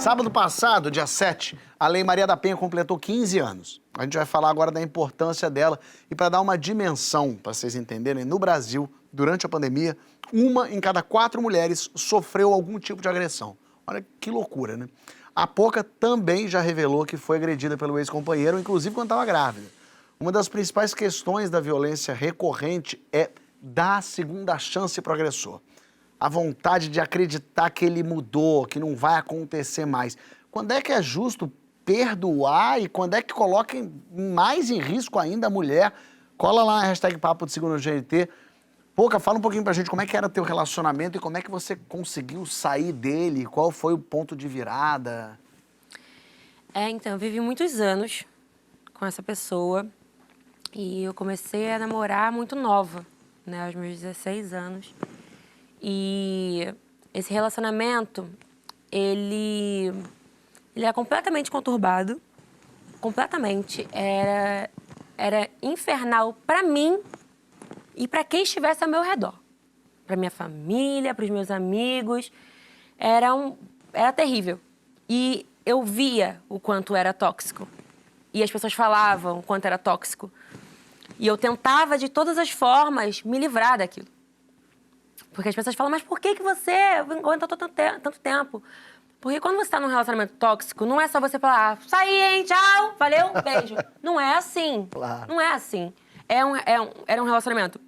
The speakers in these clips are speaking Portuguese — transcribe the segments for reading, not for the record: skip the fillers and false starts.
Sábado passado, dia 7, a Lei Maria da Penha completou 15 anos. A gente vai falar agora da importância dela e para dar uma dimensão, para vocês entenderem, no Brasil, durante a pandemia, 1 em cada 4 mulheres sofreu algum tipo de agressão. Olha que loucura, né? A Poca também já revelou que foi agredida pelo ex-companheiro, inclusive quando estava grávida. Uma das principais questões da violência recorrente é dar a segunda chance para o agressor. A vontade de acreditar que ele mudou, que não vai acontecer mais. Quando é que é justo perdoar e quando é que coloca mais em risco ainda a mulher? Cola lá a hashtag Papo de Segunda no GNT. Poca, fala um pouquinho pra gente como é que era teu relacionamento e como é que você conseguiu sair dele, qual foi o ponto de virada? Então, eu vivi muitos anos com essa pessoa e eu comecei a namorar muito nova, né, aos meus 16 anos. E esse relacionamento, ele é completamente conturbado, completamente. Era infernal pra mim e pra quem estivesse ao meu redor. Pra minha família, pros meus amigos. Era terrível. E eu via o quanto era tóxico. E as pessoas falavam o quanto era tóxico. E eu tentava, de todas as formas, me livrar daquilo. Porque as pessoas falam, mas por que você aguentou tanto tempo? Porque quando você está num relacionamento tóxico, não é só você falar, saí, hein, tchau, valeu, beijo. Não é assim. Claro. Não é assim. Era um relacionamento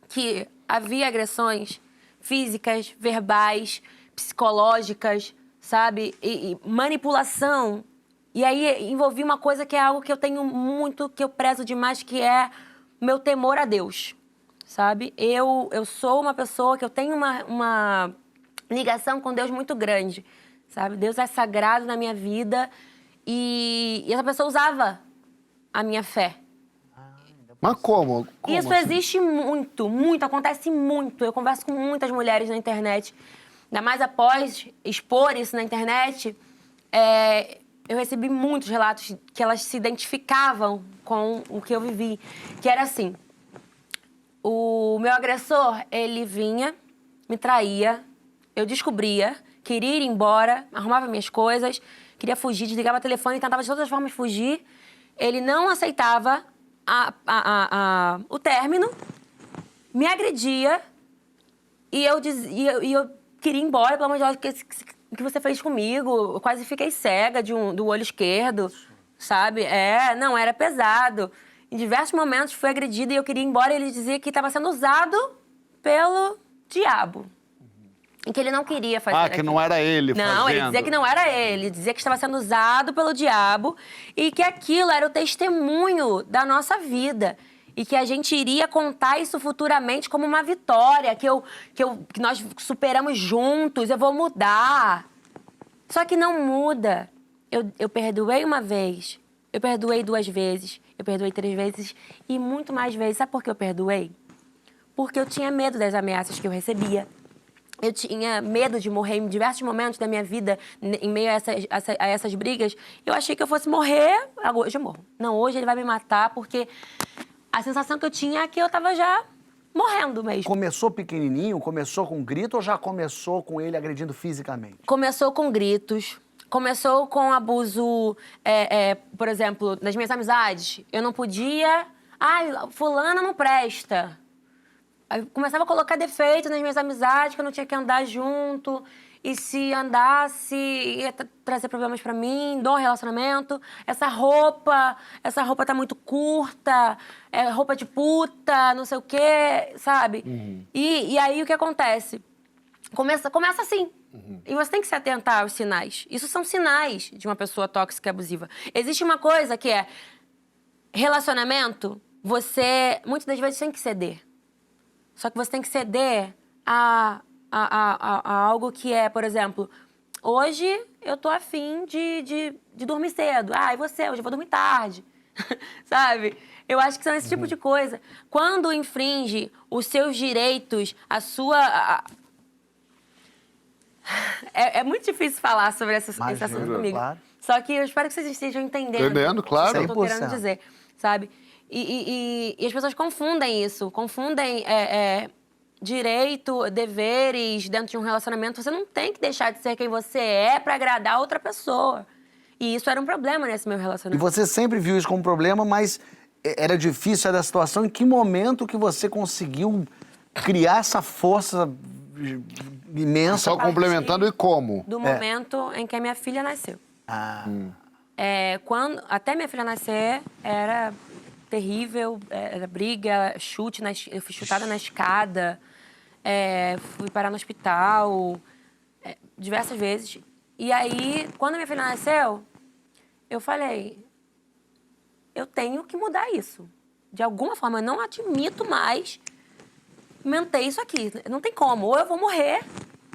que havia agressões físicas, verbais, psicológicas, sabe? E manipulação. E aí envolvia uma coisa que é algo que eu tenho muito, que eu prezo demais, que é meu temor a Deus. Sabe? Eu sou uma pessoa que eu tenho uma ligação com Deus muito grande, sabe? Deus é sagrado na minha vida e essa pessoa usava a minha fé. Mas como Isso assim? existe muito, muito, acontece muito. Eu converso com muitas mulheres na internet, ainda mais após expor isso na internet, eu recebi muitos relatos que elas se identificavam com o que eu vivi, que era assim... O meu agressor, ele vinha, me traía, eu descobria, queria ir embora, arrumava minhas coisas, queria fugir, desligava o telefone, tentava de todas as formas fugir. Ele não aceitava o término, me agredia e eu queria ir embora, pelo amor de Deus, o que você fez comigo? Eu quase fiquei cega do olho esquerdo, sabe? Não, era pesado. Em diversos momentos fui agredida e eu queria ir embora e ele dizia que estava sendo usado pelo diabo. E que ele não queria fazer aquilo. Que não era ele fazendo. Não, ele dizia que não era ele. Ele dizia que estava sendo usado pelo diabo e que aquilo era o testemunho da nossa vida. E que a gente iria contar isso futuramente como uma vitória, que nós superamos juntos, eu vou mudar. Só que não muda. Eu perdoei uma vez, eu perdoei 2 vezes, eu perdoei 3 vezes e muito mais vezes. Sabe por que eu perdoei? Porque eu tinha medo das ameaças que eu recebia. Eu tinha medo de morrer em diversos momentos da minha vida, em meio a essas brigas. Eu achei que eu fosse morrer, hoje eu morro. Não, hoje ele vai me matar, porque a sensação que eu tinha é que eu tava já morrendo mesmo. Começou pequenininho, começou com grito ou já começou com ele agredindo fisicamente? Começou com gritos. Começou com abuso, por exemplo, nas minhas amizades. Eu não podia... fulana não presta. Aí começava a colocar defeito nas minhas amizades, que eu não tinha que andar junto. E se andasse, ia trazer problemas pra mim, do relacionamento. Essa roupa tá muito curta, é roupa de puta, não sei o quê, sabe? Uhum. E aí o que acontece? Começa assim. Uhum. E você tem que se atentar aos sinais. Isso são sinais de uma pessoa tóxica e abusiva. Existe uma coisa que é relacionamento, você muitas das vezes tem que ceder. Só que você tem que ceder a algo que é, por exemplo, hoje eu tô afim de dormir cedo. E você? Hoje eu vou dormir tarde. Sabe? Eu acho que são esse tipo de coisa. Quando infringe os seus direitos, a sua... É muito difícil falar sobre esse assunto comigo. Claro. Só que eu espero que vocês estejam entendendo claro. o que eu tô querendo dizer, sabe? E as pessoas confundem isso. Confundem direito, deveres dentro de um relacionamento. Você não tem que deixar de ser quem você é pra agradar outra pessoa. E isso era um problema nesse meu E relacionamento. você sempre viu isso como problema, mas era difícil essa situação. Em que momento que você conseguiu criar essa força imensa? Só complementando, e como? Do momento em que a minha filha nasceu. Ah, Até minha filha nascer, era terrível, era briga, chute, eu fui chutada na escada, fui parar no hospital diversas vezes. E aí, quando a minha filha nasceu, eu falei, eu tenho que mudar isso. De alguma forma, eu não admito mais manter isso aqui. Não tem como. Ou eu vou morrer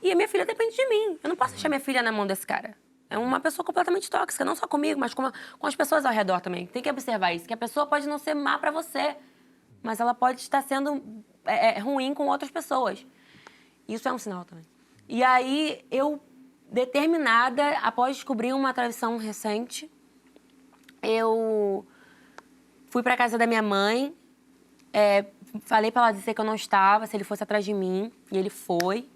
e a minha filha depende de mim. Eu não posso deixar minha filha na mão desse cara. É uma pessoa completamente tóxica, não só comigo, mas com as pessoas ao redor também. Tem que observar isso, que a pessoa pode não ser má pra você, mas ela pode estar sendo ruim com outras pessoas. Isso é um sinal também. E aí, eu, determinada, após descobrir uma traição recente, eu fui pra casa da minha mãe, falei pra ela dizer que eu não estava, se ele fosse atrás de mim, e ele foi.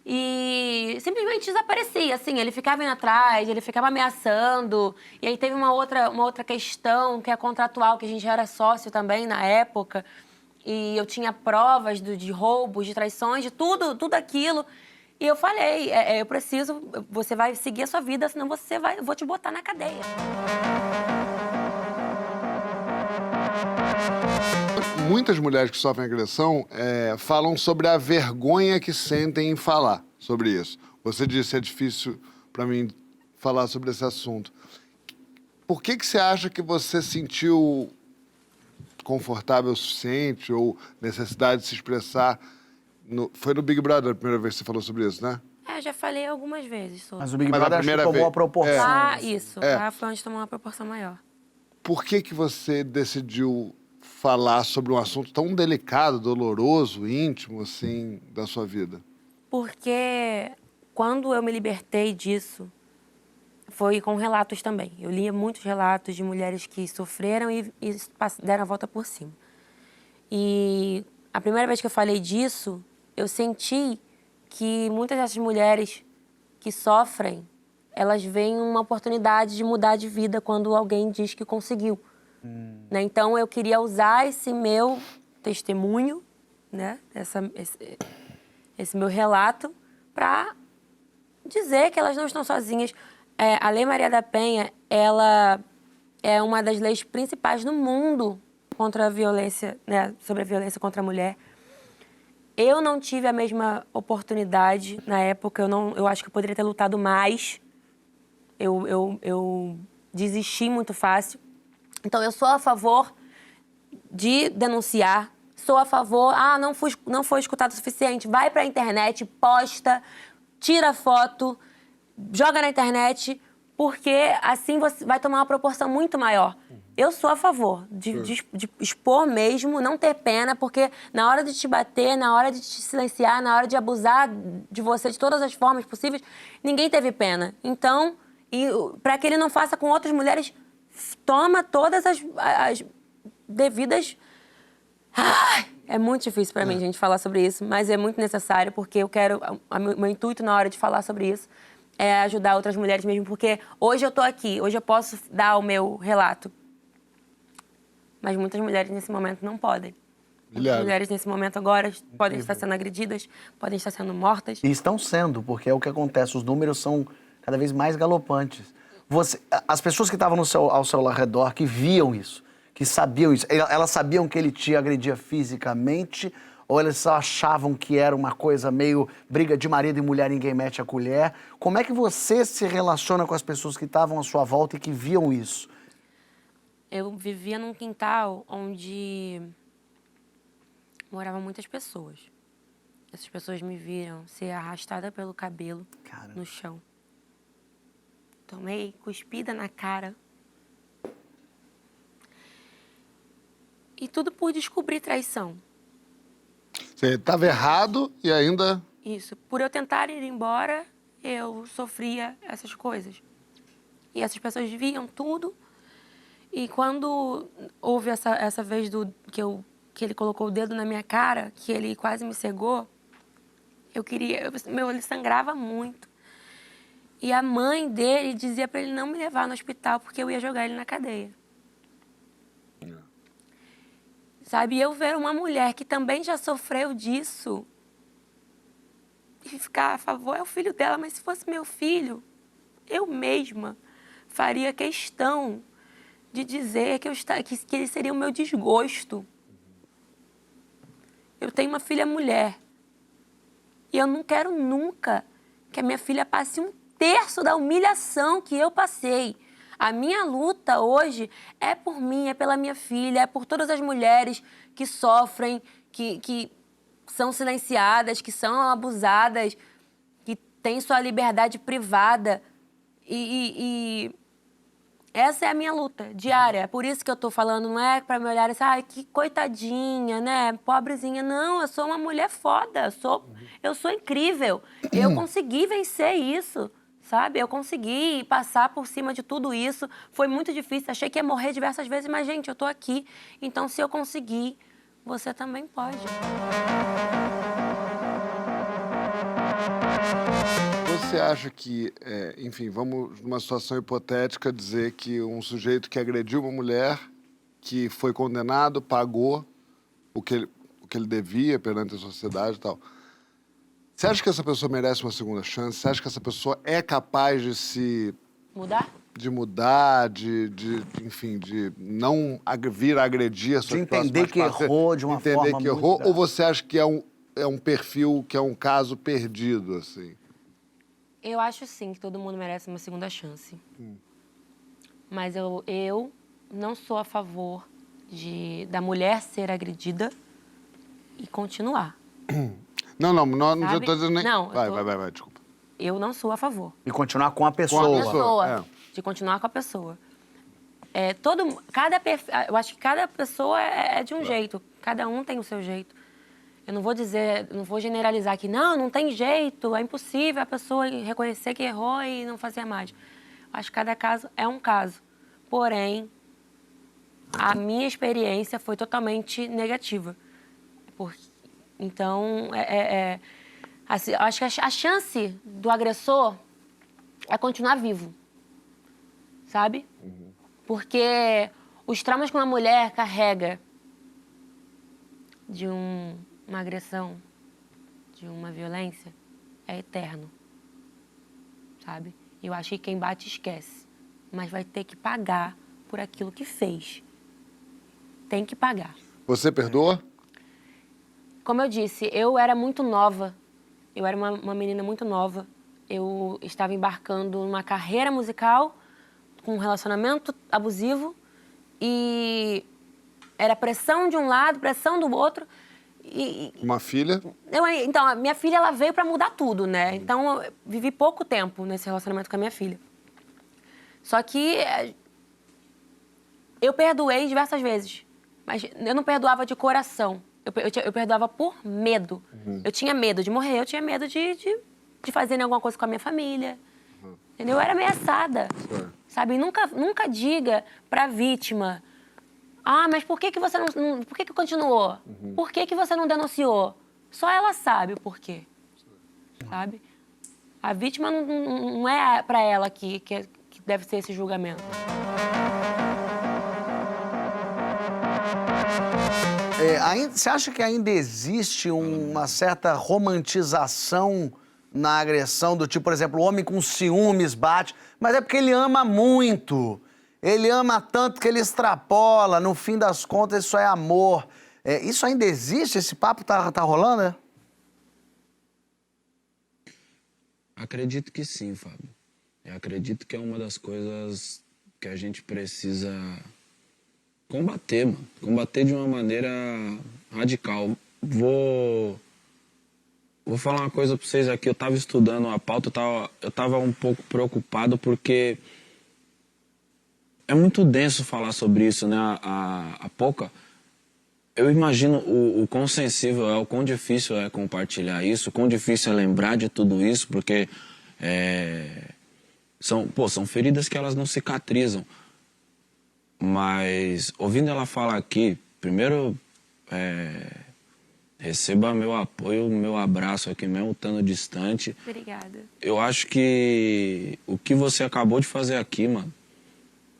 E simplesmente desaparecia, assim, ele ficava indo atrás, ele ficava ameaçando. E aí teve uma outra questão, que é contratual, que a gente já era sócio também na época. E eu tinha provas de roubos, de traições, de tudo aquilo. E eu falei, eu preciso, você vai seguir a sua vida, senão eu vou te botar na cadeia. Muitas mulheres que sofrem agressão falam sobre a vergonha que sentem em falar sobre isso. Você disse, é difícil para mim falar sobre esse assunto. Por que você acha que você sentiu confortável o suficiente ou necessidade de se expressar? Foi no Big Brother a primeira vez que você falou sobre isso, né? Já falei algumas vezes sobre. mas o Big Mas a Brother acho que primeira tomou vez- a proporção. Lá foi onde tomou uma proporção maior. Por que você decidiu falar sobre um assunto tão delicado, doloroso, íntimo, assim, da sua vida? Porque quando eu me libertei disso, foi com relatos também. Eu lia muitos relatos de mulheres que sofreram e deram a volta por cima. E a primeira vez que eu falei disso, eu senti que muitas dessas mulheres que sofrem, elas veem uma oportunidade de mudar de vida quando alguém diz que conseguiu. Né? Então, eu queria usar esse meu testemunho, né? Esse meu relato, para dizer que elas não estão sozinhas. A Lei Maria da Penha, ela é uma das leis principais no mundo contra a violência, né? Sobre a violência contra a mulher. Eu não tive a mesma oportunidade na época, eu acho que eu poderia ter lutado mais. Eu desisti muito fácil. Então, eu sou a favor de denunciar, sou a favor, não foi escutado o suficiente, vai pra internet, posta, tira foto, joga na internet, porque assim você vai tomar uma proporção muito maior. Eu sou a favor de expor mesmo, não ter pena, porque na hora de te bater, na hora de te silenciar, na hora de abusar de você de todas as formas possíveis, ninguém teve pena. Então, para que ele não faça com outras mulheres, toma todas as devidas... É muito difícil para mim, gente, falar sobre isso, mas é muito necessário, porque eu quero... Meu intuito na hora de falar sobre isso é ajudar outras mulheres mesmo, porque hoje eu tô aqui, hoje eu posso dar o meu relato. Mas muitas mulheres nesse momento não podem. Muitas mulheres nesse momento agora podem estar sendo agredidas, podem estar sendo mortas. E estão sendo, porque é o que acontece, os números são cada vez mais galopantes. As pessoas que estavam ao seu redor, que viam isso, que sabiam isso, elas sabiam que ele te agredia fisicamente ou eles só achavam que era uma coisa meio briga de marido e mulher, ninguém mete a colher? Como é que você se relaciona com as pessoas que estavam à sua volta e que viam isso? Eu vivia num quintal onde moravam muitas pessoas. Essas pessoas me viram ser arrastada pelo cabelo no chão. Tomei cuspida na cara. E tudo por descobrir traição. Você estava errado e ainda... Isso. Por eu tentar ir embora, eu sofria essas coisas. E essas pessoas viam tudo. E quando houve essa vez que que ele colocou o dedo na minha cara, que ele quase me cegou, meu olho sangrava muito. E a mãe dele dizia para ele não me levar no hospital porque eu ia jogar ele na cadeia. Sabe, e eu ver uma mulher que também já sofreu disso e ficar a favor, é o filho dela, mas se fosse meu filho, eu mesma faria questão de dizer que ele seria o meu desgosto. Eu tenho uma filha mulher e eu não quero nunca que a minha filha passe 1/3 da humilhação que eu passei. A minha luta hoje é por mim, é pela minha filha, é por todas as mulheres que sofrem, que são silenciadas, que são abusadas, que têm sua liberdade privada. E essa é a minha luta diária. Por isso que eu tô falando, não é para me olhar assim, ai, que coitadinha, né? Pobrezinha. Não, eu sou uma mulher foda, eu sou incrível. Eu consegui vencer isso. Sabe? Eu consegui passar por cima de tudo isso. Foi muito difícil. Achei que ia morrer diversas vezes, mas, gente, eu tô aqui. Então, se eu conseguir, você também pode. Você acha que, enfim, vamos numa situação hipotética dizer que um sujeito que agrediu uma mulher, que foi condenado, pagou o que ele devia perante a sociedade e tal. Você acha que essa pessoa merece uma segunda chance? Você acha que essa pessoa é capaz de se... Mudar? De mudar, enfim, de não vir a agredir a sua De entender que errou de uma forma entender que errou, muito ou você acha que é um perfil, que é um caso perdido, assim? Eu acho, sim, que todo mundo merece uma segunda chance. Mas eu não sou a favor da mulher ser agredida e continuar. Não estou dizendo nem... Não, Vai, desculpa. Eu não sou a favor. E continuar com a pessoa. Com a pessoa. De continuar com a pessoa. Eu acho que cada pessoa é de um jeito. Cada um tem o seu jeito. Eu não vou generalizar aqui, não tem jeito, é impossível a pessoa reconhecer que errou e não fazer mais. Acho que cada caso é um caso. Porém, a minha experiência foi totalmente negativa. Então, assim, acho que a chance do agressor é continuar vivo, sabe? Porque os traumas que uma mulher carrega de uma agressão, de uma violência, é eterno, sabe? Eu acho que quem bate esquece, mas vai ter que pagar por aquilo que fez. Tem que pagar. Você perdoa? Como eu disse, eu era muito nova. Eu era uma menina muito nova. Eu estava embarcando numa carreira musical com um relacionamento abusivo e era pressão de um lado, pressão do outro. Uma filha? Então, a minha filha, ela veio para mudar tudo, né? Então, eu vivi pouco tempo nesse relacionamento com a minha filha. Só que eu perdoei diversas vezes, mas eu não perdoava de coração. Eu perdoava por medo. Eu tinha medo de morrer, eu tinha medo de fazer alguma coisa com a minha família. Entendeu? Eu era ameaçada. Sabe? Nunca diga pra vítima, mas por que você não por que continuou? Por que você não denunciou? Só ela sabe o porquê. Sabe? A vítima não é pra ela que deve ser esse julgamento. Você acha que ainda existe uma certa romantização na agressão do tipo, por exemplo, o homem com ciúmes bate, mas é porque ele ama muito. Ele ama tanto que ele extrapola, no fim das contas isso é amor. Isso ainda existe? Esse papo tá rolando, né? Acredito que sim, Fábio. Eu acredito que é uma das coisas que a gente precisa combater, mano. Combater de uma maneira radical. Vou falar uma coisa pra vocês aqui. Eu tava estudando a pauta, eu tava um pouco preocupado porque é muito denso falar sobre isso, né? A Poca, eu imagino o quão sensível é, o quão difícil é compartilhar isso, o quão difícil é lembrar de tudo isso, porque são feridas que elas não cicatrizam. Mas, ouvindo ela falar aqui, primeiro, receba meu apoio, meu abraço aqui mesmo, estando distante. Obrigada. Eu acho que o que você acabou de fazer aqui, mano,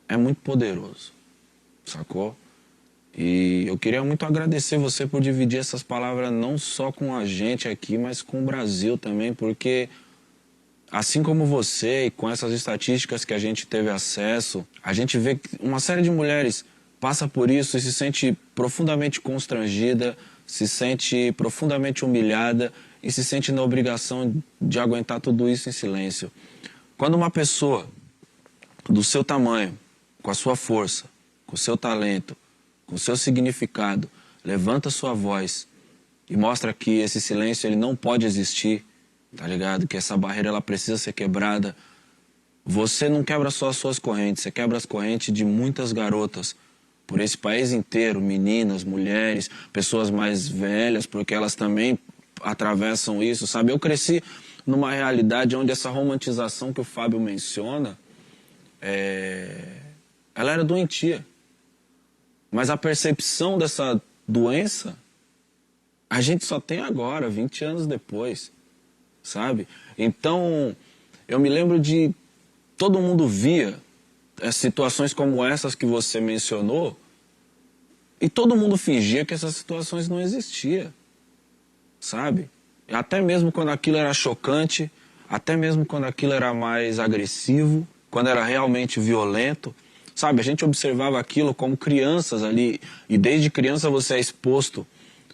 é muito poderoso, sacou? E eu queria muito agradecer você por dividir essas palavras não só com a gente aqui, mas com o Brasil também, porque assim como você e com essas estatísticas que a gente teve acesso, a gente vê que uma série de mulheres passa por isso e se sente profundamente constrangida, se sente profundamente humilhada e se sente na obrigação de aguentar tudo isso em silêncio. Quando uma pessoa do seu tamanho, com a sua força, com o seu talento, com o seu significado, levanta sua voz e mostra que esse silêncio ele não pode existir, tá ligado? Que essa barreira ela precisa ser quebrada. Você não quebra só as suas correntes, você quebra as correntes de muitas garotas por esse país inteiro, meninas, mulheres, pessoas mais velhas, porque elas também atravessam isso, sabe? Eu cresci numa realidade onde essa romantização que o Fábio menciona, ela era doentia. Mas a percepção dessa doença, a gente só tem agora, 20 anos depois, sabe? Então, eu me lembro de todo mundo via situações como essas que você mencionou e todo mundo fingia que essas situações não existiam, sabe? Até mesmo quando aquilo era chocante, até mesmo quando aquilo era mais agressivo, quando era realmente violento, sabe? A gente observava aquilo como crianças ali e desde criança você é exposto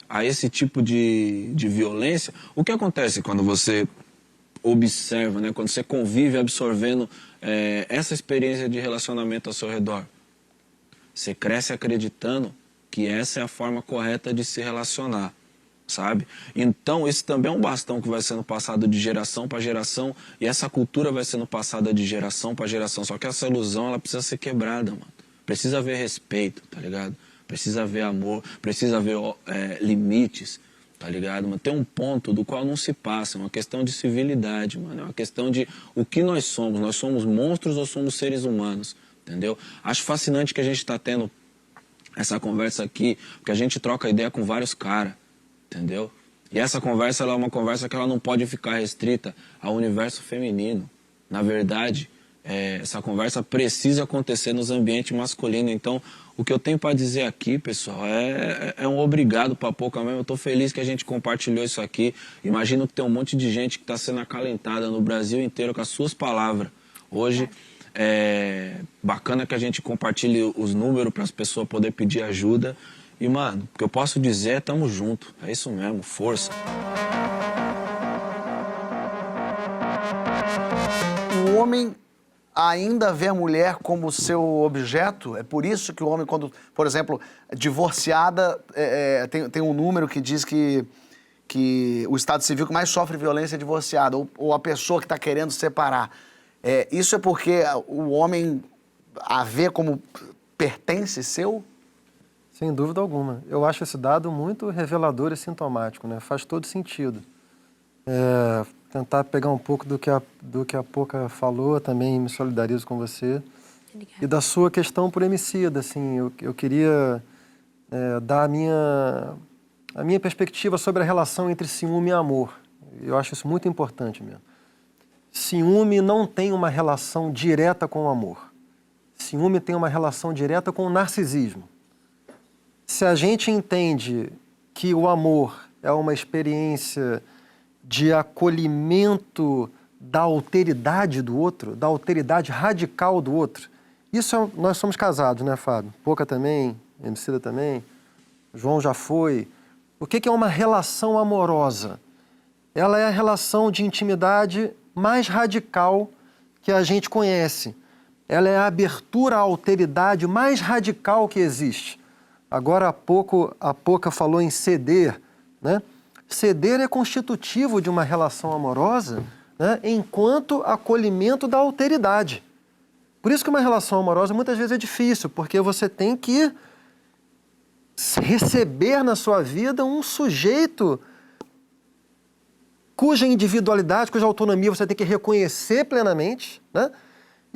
a esse tipo de violência. O que acontece quando você observa, né? Quando você convive absorvendo essa experiência de relacionamento ao seu redor? Você cresce acreditando que essa é a forma correta de se relacionar, sabe? Então, esse também é um bastão que vai sendo passado de geração para geração e essa cultura vai sendo passada de geração para geração. Só que essa ilusão, ela precisa ser quebrada, mano. Precisa haver respeito, tá ligado? Precisa haver amor, precisa haver limites, tá ligado? Mas tem um ponto do qual não se passa, é uma questão de civilidade, mano. É uma questão de o que nós somos monstros ou somos seres humanos, entendeu? Acho fascinante que a gente tá tendo essa conversa aqui, porque a gente troca ideia com vários caras, entendeu? E essa conversa, ela é uma conversa que ela não pode ficar restrita ao universo feminino. Na verdade, essa conversa precisa acontecer nos ambientes masculinos. Então, o que eu tenho para dizer aqui, pessoal, é um obrigado para pouca mesmo. Eu tô feliz que a gente compartilhou isso aqui. Imagino que tem um monte de gente que está sendo acalentada no Brasil inteiro com as suas palavras. Hoje, bacana que a gente compartilhe os números para as pessoas poderem pedir ajuda. E, mano, o que eu posso dizer é tamo junto. É isso mesmo, força. O homem ainda vê a mulher como seu objeto? É por isso que o homem, quando, por exemplo, divorciada, tem um número que diz que o estado civil que mais sofre violência é divorciada, ou a pessoa que está querendo separar. Isso é porque o homem a vê como pertence seu? Sem dúvida alguma. Eu acho esse dado muito revelador e sintomático, né? Faz todo sentido. Tentar pegar um pouco do que a Poca falou, também me solidarizo com você. Obrigada. E da sua questão por Emicida, assim, eu queria dar a minha perspectiva sobre a relação entre ciúme e amor. Eu acho isso muito importante mesmo. Ciúme não tem uma relação direta com o amor. Ciúme tem uma relação direta com o narcisismo. Se a gente entende que o amor é uma experiência de acolhimento da alteridade do outro, da alteridade radical do outro, nós somos casados, né, Fábio? Poca também, Emicida também, João já foi. O que é uma relação amorosa? Ela é a relação de intimidade mais radical que a gente conhece. Ela é a abertura à alteridade mais radical que existe. Agora, a Poca falou em ceder, né? Ceder é constitutivo de uma relação amorosa, né? Enquanto acolhimento da alteridade. Por isso que uma relação amorosa muitas vezes é difícil, porque você tem que receber na sua vida um sujeito cuja individualidade, cuja autonomia você tem que reconhecer plenamente, né?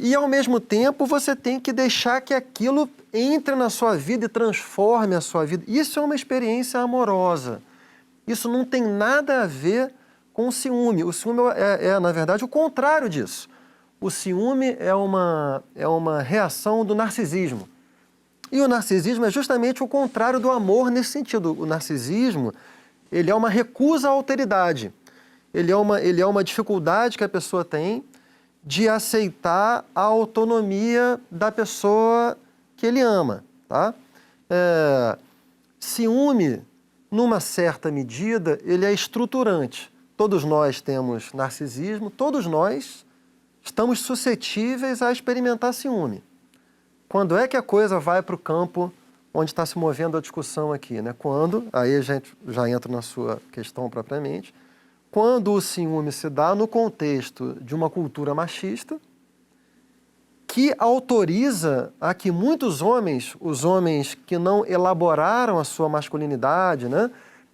E, ao mesmo tempo, você tem que deixar que aquilo entre na sua vida e transforme a sua vida. Isso é uma experiência amorosa. Isso não tem nada a ver com o ciúme. O ciúme na verdade, o contrário disso. O ciúme é uma reação do narcisismo. E o narcisismo é justamente o contrário do amor nesse sentido. O narcisismo, ele é uma recusa à alteridade. Ele é uma dificuldade que a pessoa tem de aceitar a autonomia da pessoa que ele ama, tá? Ciúme, numa certa medida, ele é estruturante. Todos nós temos narcisismo, todos nós estamos suscetíveis a experimentar ciúme. Quando é que a coisa vai para o campo onde está se movendo a discussão aqui, né? Quando, aí a gente já entra na sua questão propriamente, quando o ciúme se dá no contexto de uma cultura machista que autoriza a que muitos homens, os homens que não elaboraram a sua masculinidade, né,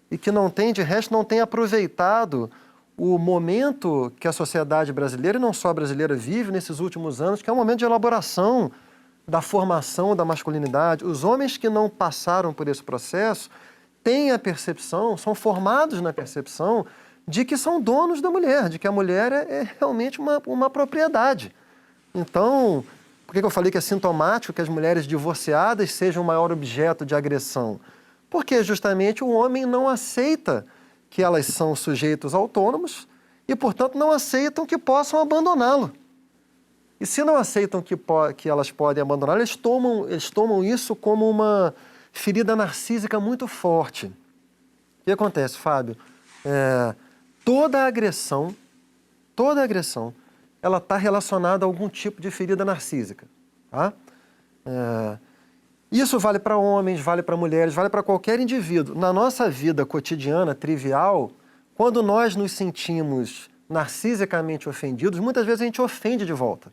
e que não têm, de resto, não têm aproveitado o momento que a sociedade brasileira, e não só a brasileira, vive nesses últimos anos, que é um momento de elaboração da formação da masculinidade. Os homens que não passaram por esse processo têm a percepção, são formados na percepção de que são donos da mulher, de que a mulher é realmente uma propriedade. Então, por que eu falei que é sintomático que as mulheres divorciadas sejam o maior objeto de agressão? Porque justamente o homem não aceita que elas são sujeitos autônomos e, portanto, não aceitam que possam abandoná-lo. E se não aceitam que elas podem abandonar, eles tomam isso como uma ferida narcísica muito forte. O que acontece, Fábio? Toda agressão, ela está relacionada a algum tipo de ferida narcísica. Tá? Isso vale para homens, vale para mulheres, vale para qualquer indivíduo. Na nossa vida cotidiana, trivial, quando nós nos sentimos narcisicamente ofendidos, muitas vezes a gente ofende de volta.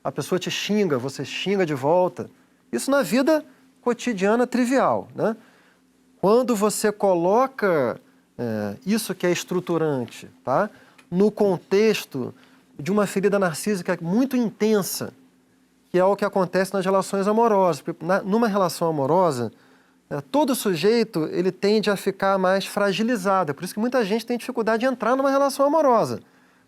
A pessoa te xinga, você xinga de volta. Isso na vida cotidiana trivial, né? Quando você coloca isso que é estruturante, tá, no contexto de uma ferida narcísica muito intensa, que é o que acontece nas relações amorosas. Numa relação amorosa, todo sujeito ele tende a ficar mais fragilizado. É por isso que muita gente tem dificuldade de entrar numa relação amorosa,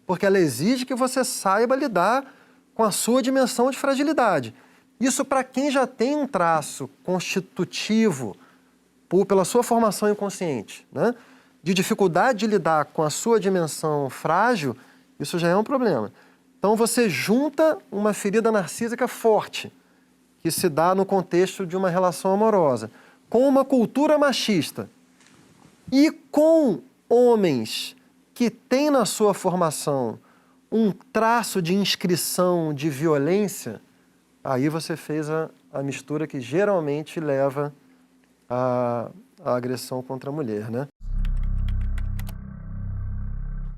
porque ela exige que você saiba lidar com a sua dimensão de fragilidade. Isso para quem já tem um traço constitutivo pela sua formação inconsciente, né, de dificuldade de lidar com a sua dimensão frágil, isso já é um problema. Então você junta uma ferida narcísica forte, que se dá no contexto de uma relação amorosa, com uma cultura machista e com homens que têm na sua formação um traço de inscrição de violência, aí você fez a mistura que geralmente leva à agressão contra a mulher, né?